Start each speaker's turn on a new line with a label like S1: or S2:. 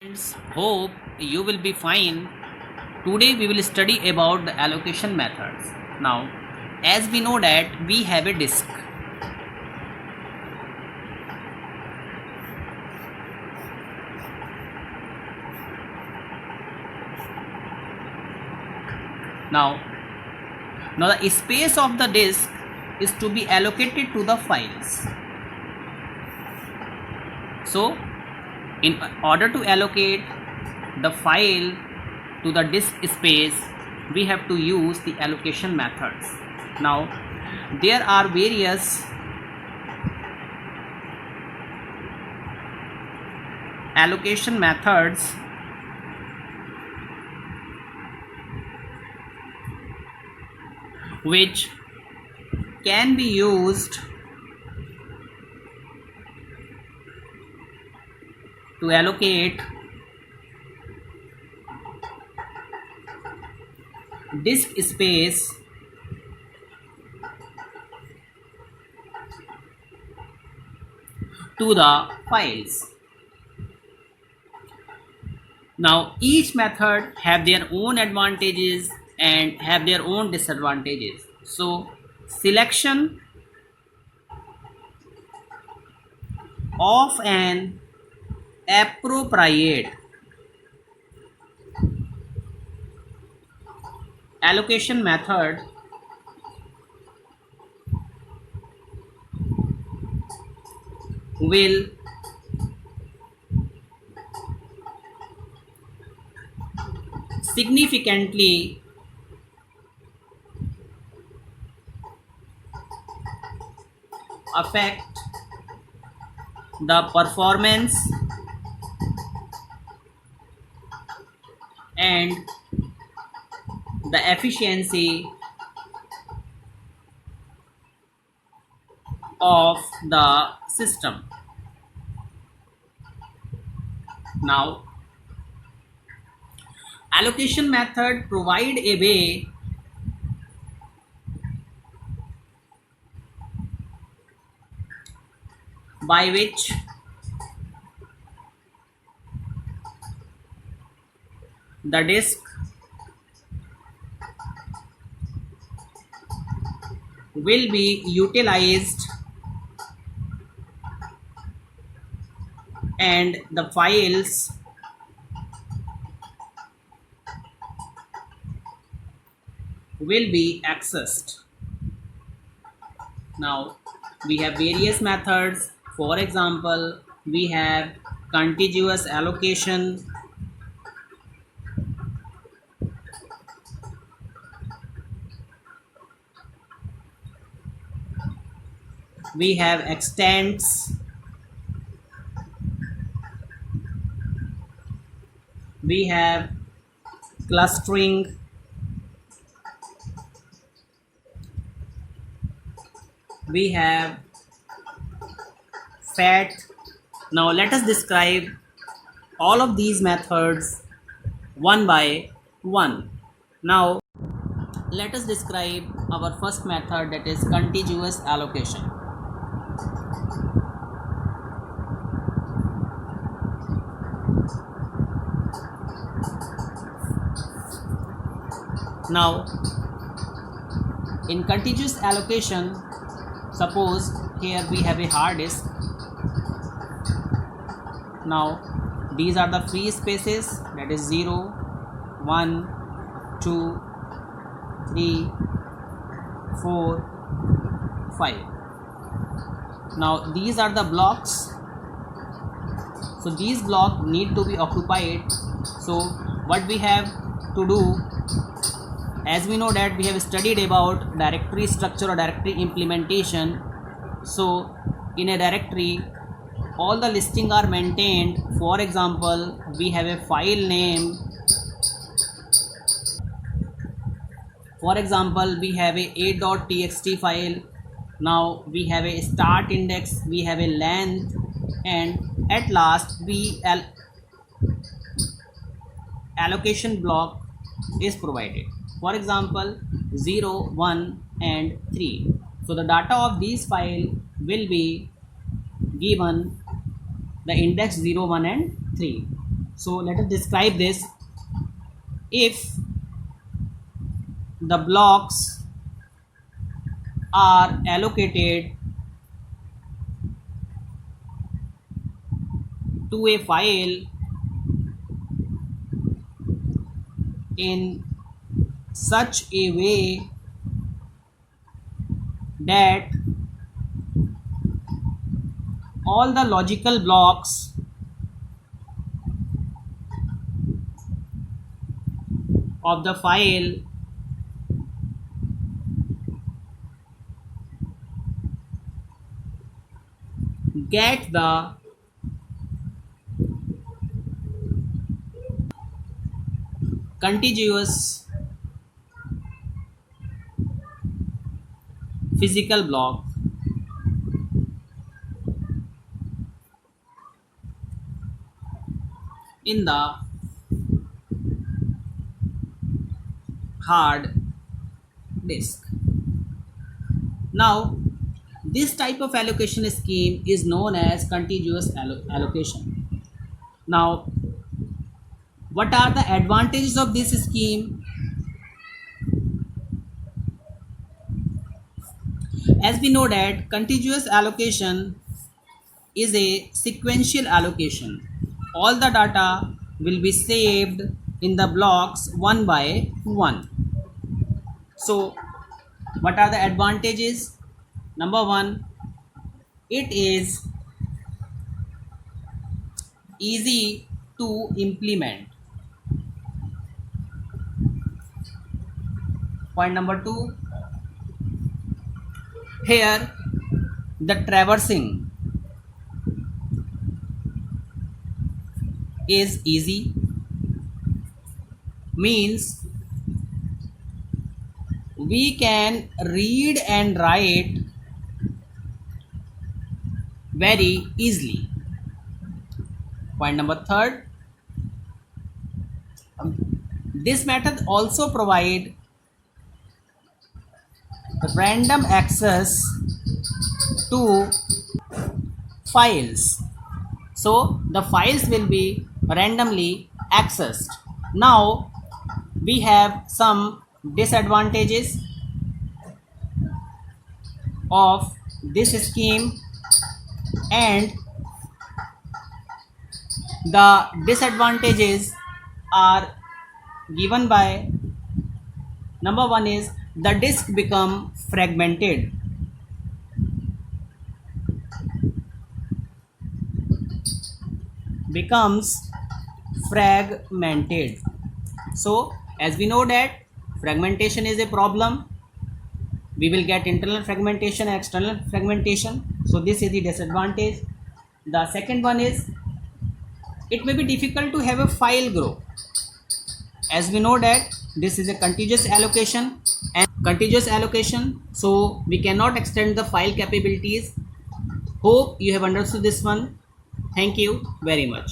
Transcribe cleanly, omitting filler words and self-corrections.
S1: Friends, hope you will be fine. Today we will study about the allocation methods. Now, as we know that we have a disk. Now, the space of the disk is to be allocated to the files. So, in order to allocate the file to the disk space, we have to use the allocation methods. Now, there are various allocation methods which can be used to allocate disk space to the files. Now, each method have their own advantages and have their own disadvantages. So, selection of an appropriate allocation method will significantly affect the performance and the efficiency of the system. Now, allocation method provide a way by which the disk will be utilized and the files will be accessed. Now, we have various methods. For example, we have contiguous allocation, we have extents, we have clustering, we have FAT. Now let us describe all of these methods one by one. Now let us describe our first method, that is contiguous allocation. Now, in contiguous allocation, suppose here we have a hard disk. Now, these are the free spaces, that is 0, 1, 2, 3, 4, 5. Now, these are the blocks. So, these blocks need to be occupied. So, what we have to do, as we know that we have studied about directory structure or directory implementation. So in a directory, all the listing are maintained. For example, we have a file name. For example, we have a a.txt file. Now we have a start index, we have a length, and at last we allocation block is provided. For example, 0, 1 and 3. So the data of these file will be given the index 0, 1 and 3. So let us describe this. If the blocks are allocated to a file in such a way that all the logical blocks of the file get the contiguous physical block in the hard disk. Now, this type of allocation scheme is known as contiguous allocation. Now, what are the advantages of this scheme? As we know that contiguous allocation is a sequential allocation. All the data will be saved in the blocks one by one. So, what are the advantages? Number one, it is easy to implement. Point number two, here the traversing is easy, means we can read and write very easily. Point number third, this method also provide random access to files. So the files will be randomly accessed. Now we have some disadvantages of this scheme, and the disadvantages are given by: number one is the disk become fragmented. Becomes fragmented. So as we know that fragmentation is a problem, we will get internal fragmentation and external fragmentation. So this is the disadvantage. The second one is it may be difficult to have a file group. As we know that this is a contiguous allocation, so we cannot extend the file capabilities. Hope you have understood this one. Thank you very much.